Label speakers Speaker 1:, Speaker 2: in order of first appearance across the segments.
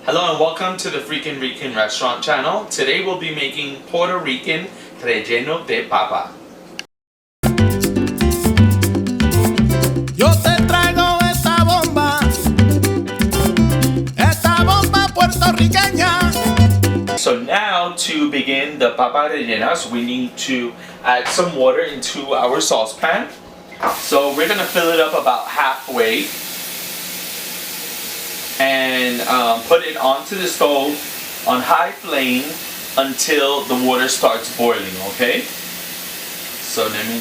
Speaker 1: Hello and welcome to the Freakin restaurant channel. Today we'll be making Puerto Rican relleno de papa.
Speaker 2: Yo te traigo esta bomba puertorriqueña.
Speaker 1: So now to begin the papa rellenas, we need to add some water into our saucepan. So we're gonna fill it up about halfway and put it onto the stove on high flame until the water starts boiling, okay? So let me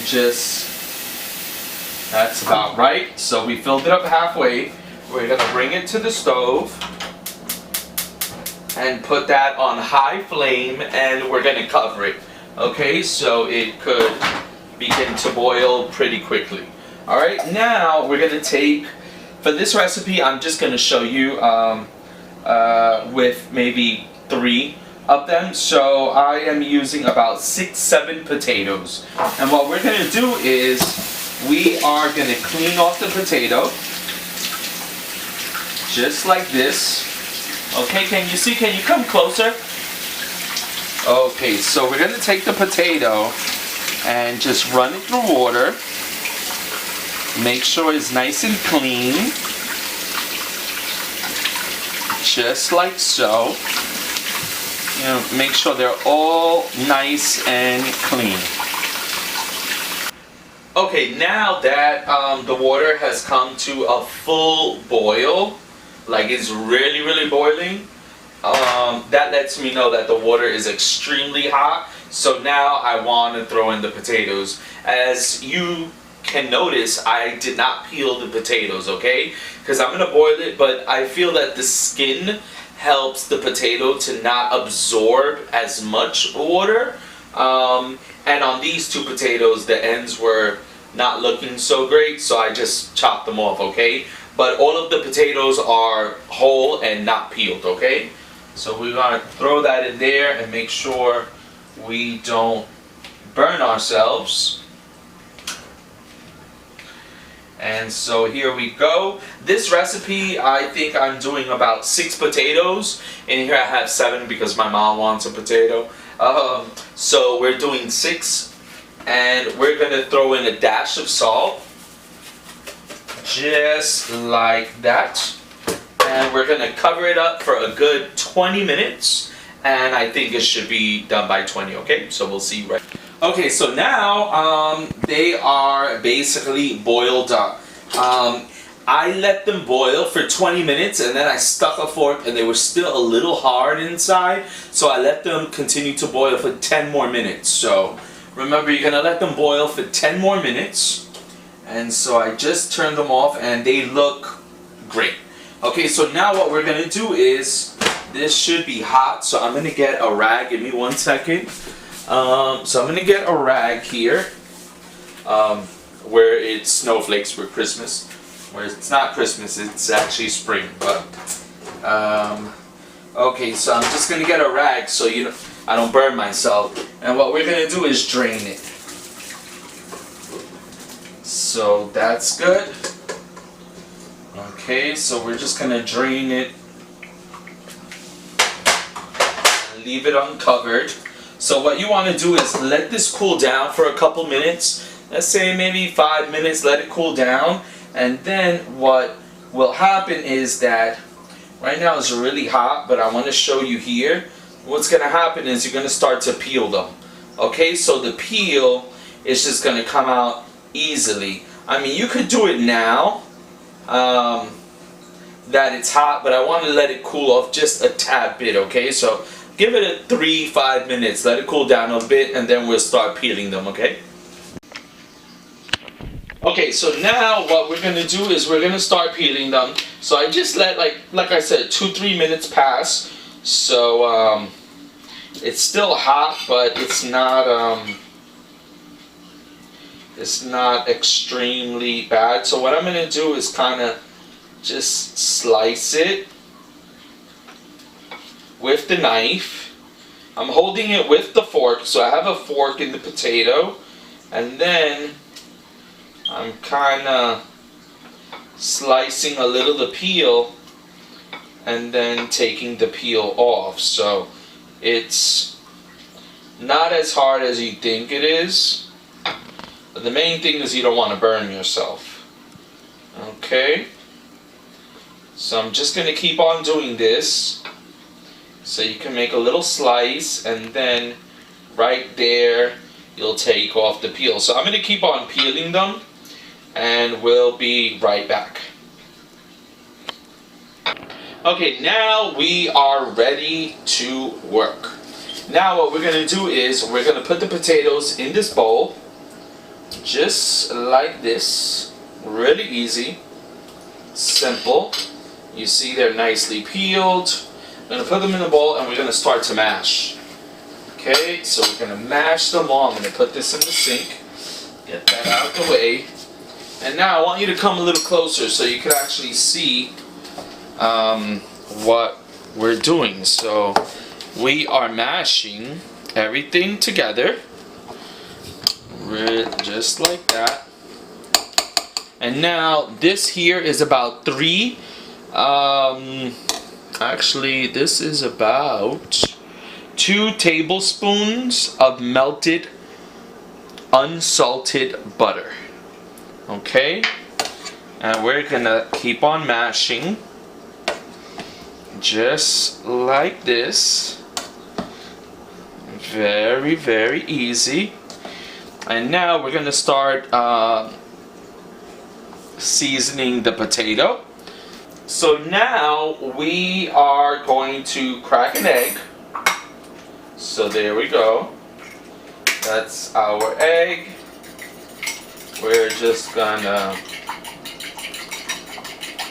Speaker 1: that's about right. So we filled it up halfway. We're gonna bring it to the stove and put that on high flame and we're gonna cover it, okay? So it could begin to boil pretty quickly. All right, now we're gonna take, for this recipe, I'm just going to show you with maybe 3 of them. So I am using about 6-7 potatoes. And what we're going to do is we are going to clean off the potato just like this. Okay, can you see? Can you come closer? Okay, so we're going to take the potato and just run it through water. Make sure it's nice and clean, just like so. You know, make sure they're all nice and clean. Okay, now that the water has come to a full boil, like it's really boiling, that lets me know that the water is extremely hot. So now I want to throw in the potatoes. As you can notice, I did not peel the potatoes, okay? Because I'm gonna boil it, but I feel that the skin helps the potato to not absorb as much water. And on these 2 potatoes, the ends were not looking so great, so I just chopped them off, okay? But all of the potatoes are whole and not peeled, okay? So we're gonna throw that in there and make sure we don't burn ourselves. And so here we go. This recipe, I think I'm doing about 6 potatoes. In here I have 7 because my mom wants a potato. So we're doing 6. And we're going to throw in a dash of salt. Just like that. And we're going to cover it up for a good 20 minutes. And I think it should be done by 20, okay? So we'll see right. Okay, so now they are basically boiled up. I let them boil for 20 minutes and then I stuck a fork and they were still a little hard inside. So I let them continue to boil for 10 more minutes. So remember, you're going to let them boil for 10 more minutes. And so I just turned them off and they look great. Okay, so now what we're going to do is, this should be hot. So I'm going to get a rag. Give me 1 second. So I'm going to get a rag here, where it's snowflakes for Christmas, where it's not Christmas, it's actually spring, but, okay, so I'm just going to get a rag so I don't burn myself, and what we're going to do is drain it. So that's good. Okay, so we're just going to drain it, leave it uncovered. So what you want to do is let this cool down for a couple minutes. Let's say maybe 5 minutes, let it cool down. And then what will happen is that, right now it's really hot, but I want to show you here. What's going to happen is you're going to start to peel them. Okay, so the peel is just going to come out easily. I mean, you could do it now that it's hot, but I want to let it cool off just a tad bit, okay? So give it a 3-5 minutes, let it cool down a bit, and then we'll start peeling them, okay? Okay, so now what we're going to do is we're going to start peeling them. So I just let, like I said, 2-3 minutes pass. So it's still hot, but it's not extremely bad. So what I'm going to do is kind of just slice it with the knife. I'm holding it with the fork, so I have a fork in the potato, and then I'm kind of slicing a little the peel and then taking the peel off. So it's not as hard as you think it is, but the main thing is you don't want to burn yourself. Okay, so I'm just going to keep on doing this so you can make a little slice, and then right there you'll take off the peel. So I'm going to keep on peeling them, and we'll be right back. Okay, now we are ready to work. Now what we're going to do is we're going to put the potatoes in this bowl, just like this. Really easy, simple. You see they're nicely peeled. I'm going to put them in the bowl, and we're going to start to mash. Okay, so we're going to mash them all. I'm going to put this in the sink, get that out of the way. And now I want you to come a little closer so you can actually see what we're doing. So we are mashing everything together, just like that. And now this here is about actually this is about 2 tablespoons of melted unsalted butter. Okay, and we're gonna keep on mashing just like this. Very, very easy. And now we're gonna start seasoning the potato. So now we are going to crack an egg. So there we go. That's our egg. We're just gonna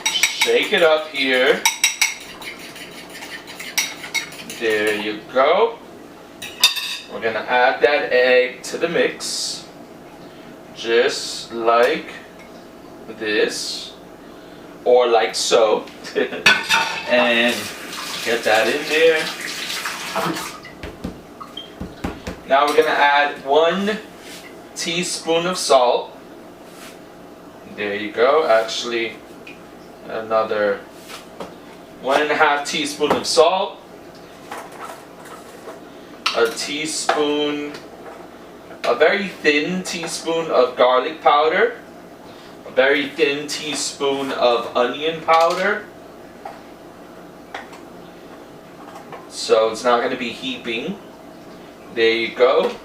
Speaker 1: shake it up here. There you go. We're gonna add that egg to the mix, just like this, or like so. And get that in there. Now we're gonna add 1 teaspoon of salt. There you go. Actually, another 1.5 teaspoon of salt. A teaspoon, a very thin teaspoon of garlic powder. A very thin teaspoon of onion powder. So it's not going to be heaping. There you go.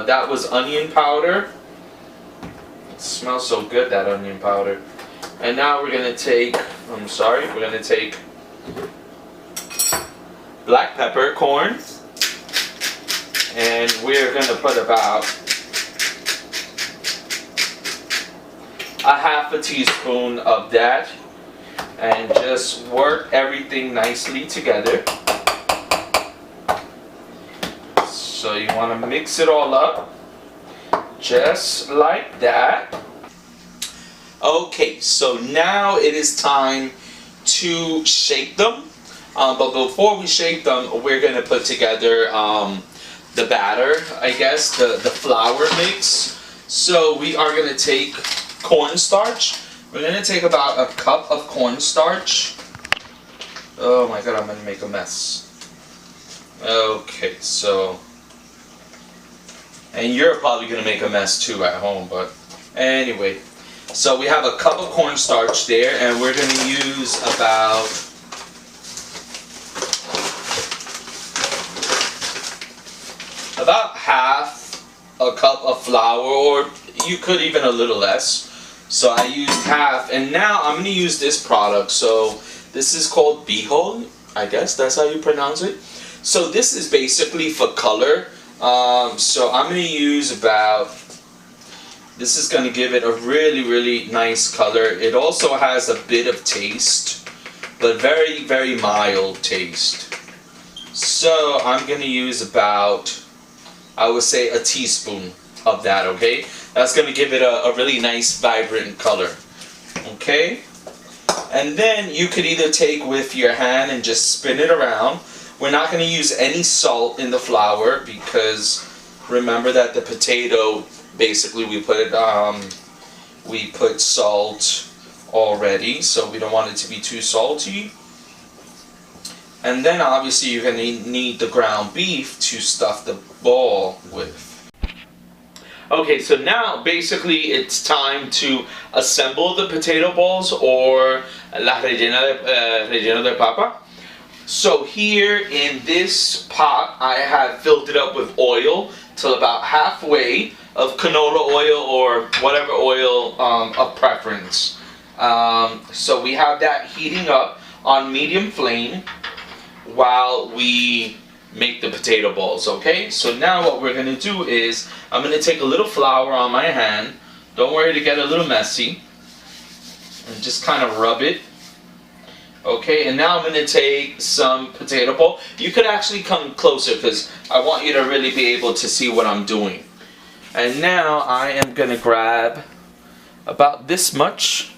Speaker 1: That was onion powder. It smells so good, that onion powder. And now we're going to take, we're going to take black peppercorn. And we're going to put about 1/2 teaspoon of that. And just work everything nicely together. So you want to mix it all up, just like that. Okay, so now it is time to shake them. But before we shake them, we're going to put together the batter, I guess, the flour mix. So we are going to take cornstarch. We're going to take about 1 cup of cornstarch. Oh my god, I'm going to make a mess. Okay, so... And you're probably going to make a mess too at home, but anyway. So we have 1 cup of cornstarch there, and we're going to use about half a cup of flour, or you could even a little less. So I used half, and now I'm going to use this product. So this is called Bihol, I guess that's how you pronounce it. So this is basically for color. So I'm going to use about, this is going to give it a really, really nice color. It also has a bit of taste, but very, very mild taste. So I'm going to use about, I would say, 1 teaspoon of that, okay? That's going to give it a really nice, vibrant color, okay? And then you could either take with your hand and just spin it around. We're not going to use any salt in the flour because remember that the potato, basically we put salt already, so we don't want it to be too salty. And then obviously you're going to need the ground beef to stuff the ball with. Okay, so now basically it's time to assemble the potato balls, or la relleno de papa. So here in this pot, I have filled it up with oil till about halfway of canola oil or whatever oil of preference. So we have that heating up on medium flame while we make the potato balls, okay? So now what we're gonna do is, I'm gonna take a little flour on my hand, don't worry to get a little messy, and just kind of rub it. Okay, and now I'm gonna take some potato ball. You could actually come closer because I want you to really be able to see what I'm doing. And now I am gonna grab about this much.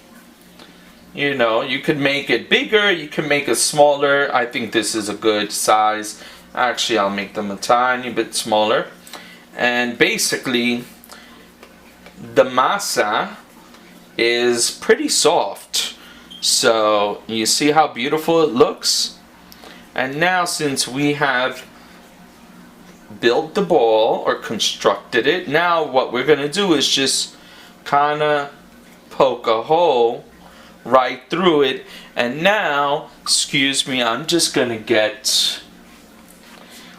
Speaker 1: You know, you could make it bigger, you can make it smaller. I think this is a good size. Actually, I'll make them a tiny bit smaller. And basically, the masa is pretty soft. So, you see how beautiful it looks? And now, since we have built the ball or constructed it, now what we're going to do is just kind of poke a hole right through it. And now, excuse me, I'm just going to get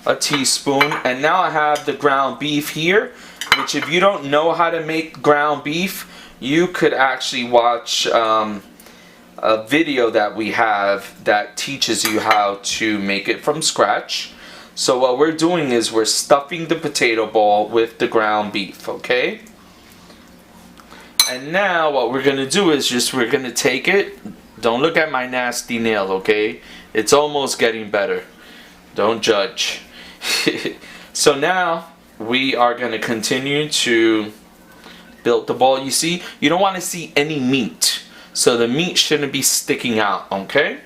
Speaker 1: a teaspoon, and now I have the ground beef here, which if you don't know how to make ground beef, you could actually watch a video that we have that teaches you how to make it from scratch. So what we're doing is we're stuffing the potato ball with the ground beef, okay? And now what we're gonna do is just we're gonna take it. Don't look at my nasty nail, okay? It's almost getting better. Don't judge. So now we are going to continue to build the ball. You see, you don't want to see any meat, so the meat shouldn't be sticking out, okay?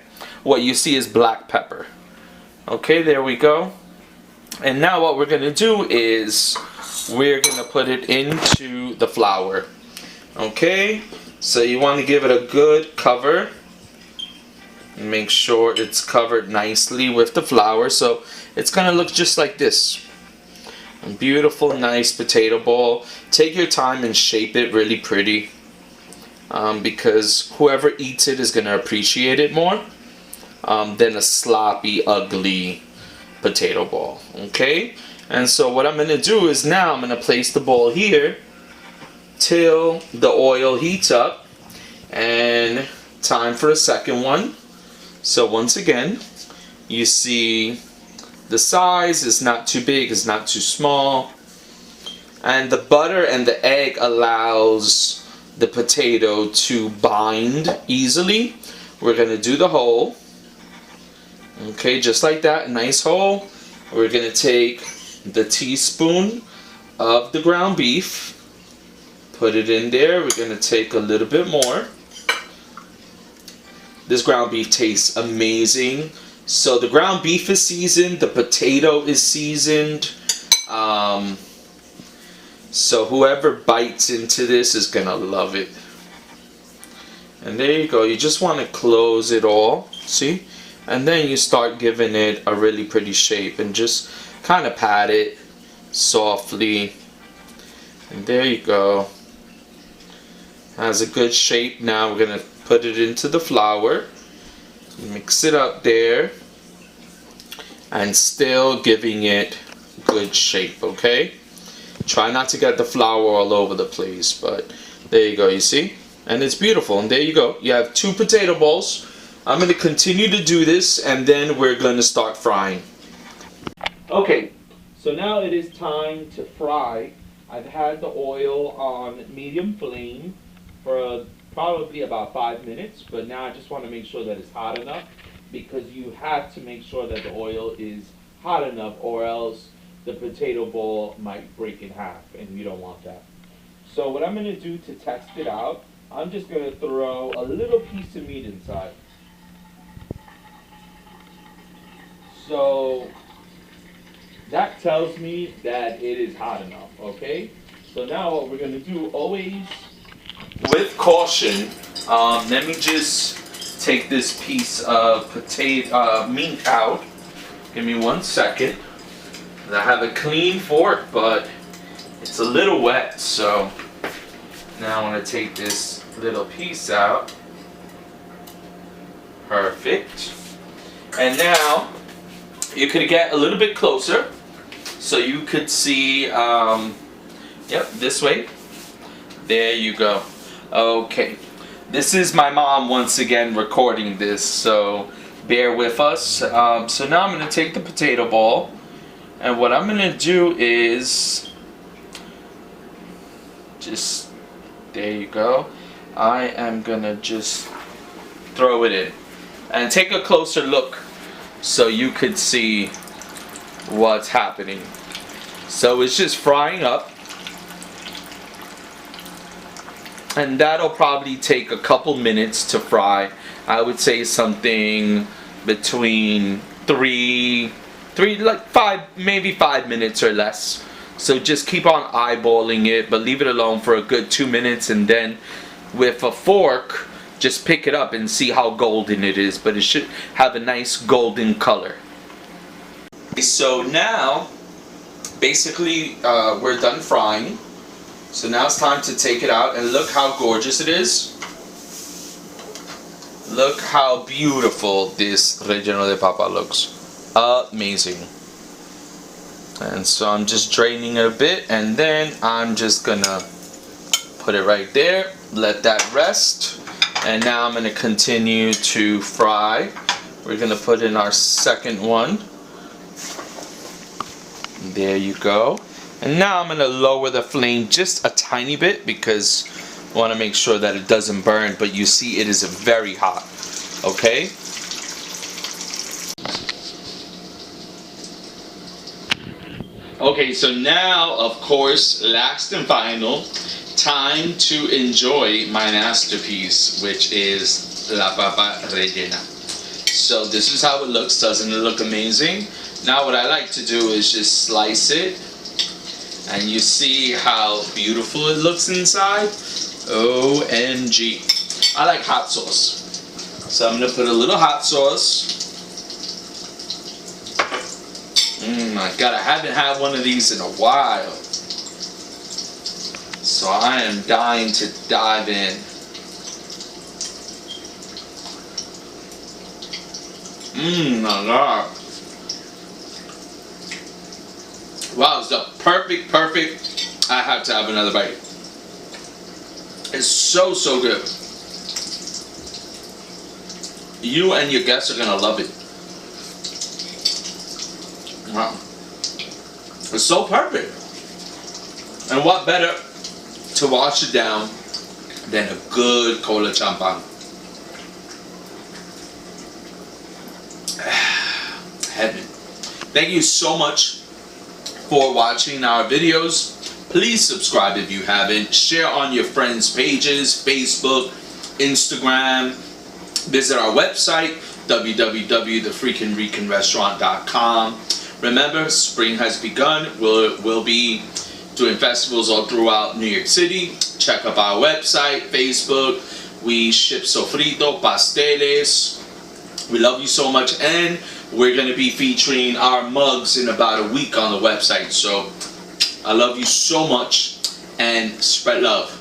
Speaker 1: What you see is black pepper. Okay, there we go. And now what we're going to do is we're going to put it into the flour. Okay, so you want to give it a good cover. Make sure it's covered nicely with the flour, so it's gonna look just like this. A beautiful, nice potato ball. Take your time and shape it really pretty, because whoever eats it is gonna appreciate it more than a sloppy, ugly potato ball. Okay, and so what I'm gonna do is now I'm gonna place the ball here till the oil heats up, and time for a second one. So once again, you see the size is not too big, it's not too small. And the butter and the egg allows the potato to bind easily. We're going to do the hole. Okay, just like that, nice hole. We're going to take the teaspoon of the ground beef, put it in there. We're going to take a little bit more. This ground beef tastes amazing. So the ground beef is seasoned, the potato is seasoned. So whoever bites into this is gonna love it. And there you go. You just want to close it all, see? And then you start giving it a really pretty shape and just kind of pat it softly. And there you go. Has a good shape. Now we're gonna put it into the flour, mix it up there, and still giving it good shape, okay? Try not to get the flour all over the place, but there you go, you see? And it's beautiful, and there you go. You have 2 potato balls. I'm going to continue to do this, and then we're going to start frying. Okay, so now it is time to fry. I've had the oil on medium flame for probably about 5 minutes, but now I just want to make sure that it's hot enough, because you have to make sure that the oil is hot enough, or else the potato ball might break in half, and you don't want that. So what I'm going to do to test it out, I'm just going to throw a little piece of meat inside. So that tells me that it is hot enough, okay? So now what we're going to do, always with caution, let me just take this piece of potato meat out. Give me 1 second. I have a clean fork, but it's a little wet, so now I want to take this little piece out. Perfect. And now you could get a little bit closer so you could see, yep, this way. There you go. Okay. This is my mom once again recording this, so bear with us. So now I'm going to take the potato ball, and what I'm going to do is just, there you go. I am going to just throw it in. And take a closer look so you could see what's happening. So it's just frying up. And that'll probably take a couple minutes to fry. I would say something between 3, like 5, maybe 5 minutes or less. So just keep on eyeballing it, but leave it alone for a good 2 minutes, and then with a fork, just pick it up and see how golden it is, but it should have a nice golden color. So now, basically, we're done frying. So now it's time to take it out, and look how gorgeous it is. Look how beautiful this relleno de papa looks. Amazing. And so I'm just draining it a bit, and then I'm just gonna put it right there, let that rest. And now I'm going to continue to fry. We're going to put in our second one. There you go. And now I'm going to lower the flame just a tiny bit because I want to make sure that it doesn't burn. But you see it is very hot. Okay? Okay, so now, of course, last and final, time to enjoy my masterpiece, which is la papa rellena. So this is how it looks. Doesn't it look amazing? Now what I like to do is just slice it, and you see how beautiful it looks inside. OMG. I like hot sauce. So I'm gonna put a little hot sauce. My God, I haven't had one of these in a while. So I am dying to dive in. My God. Wow, it's the perfect. I have to have another bite. It's so good. You and your guests are gonna love it. Wow. It's so perfect. And what better to wash it down than a good cola champagne. Heaven. Thank you so much for watching our videos. Please subscribe if you haven't. Share on your friends' pages, Facebook, Instagram. Visit our website, www.thefreakinrestaurant.com. Remember, spring has begun. We'll be doing festivals all throughout New York City. Check out our website, Facebook. We ship sofrito, pasteles. We love you so much, and we're going to be featuring our mugs in about a week on the website. So I love you so much, and spread love.